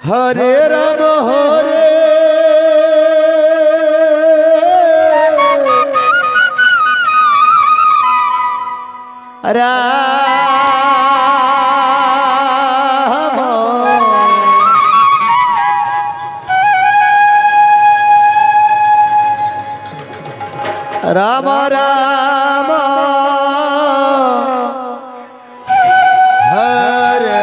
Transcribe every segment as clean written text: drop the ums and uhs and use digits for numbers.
Hare Ram Hare Ram Ram Ram Hare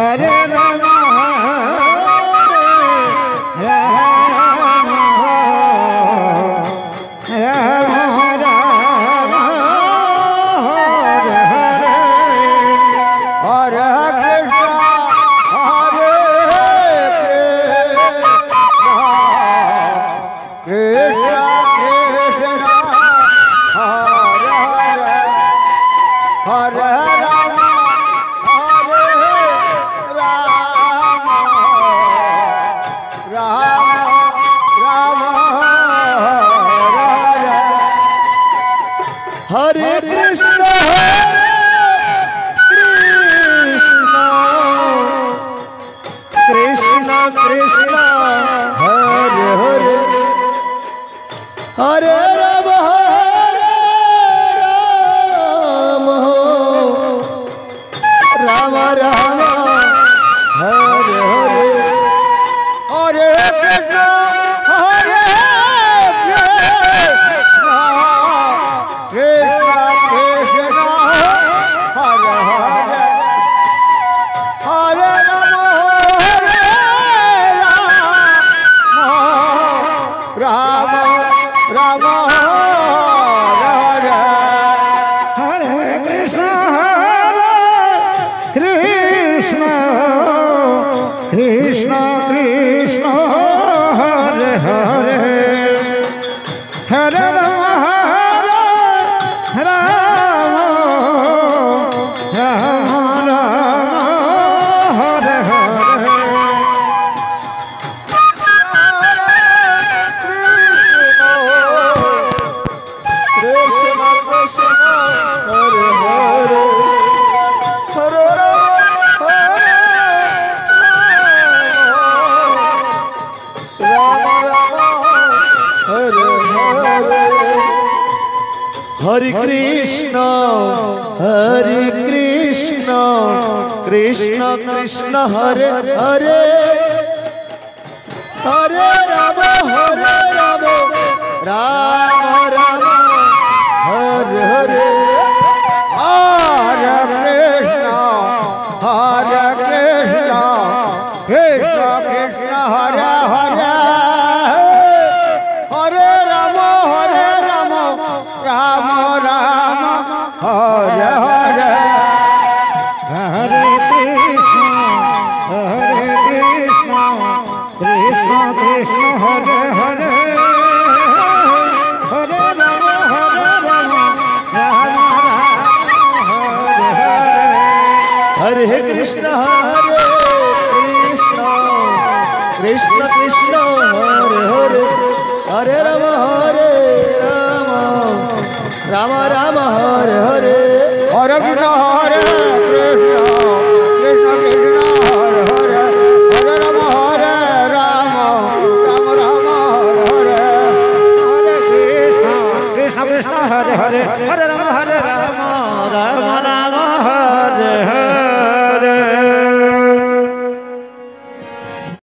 Hare Hare Hare Krishna Krishna Krishna Hare Hare Hare Ram Ram Ram Hare Hare Hare Krishna Hare Krishna Krishna Krishna Hare Hare Hare Ram Ram Ram Hare Hare Hare Krishna Krishna Krishna Hare Hare Hare Ram Ram Ram Hare Hare Hare Krishna Krishna Krishna Hare Hare Hare Ram Ram Hare Hare Hare Krishna Krishna Krishna Hare Hare Hare Ram Ram Ram Hare Hare Hare Krishna Krishna Krishna Hare Hare Hare Ram Ram Ram Hare Hare Hare Ram Ram Ram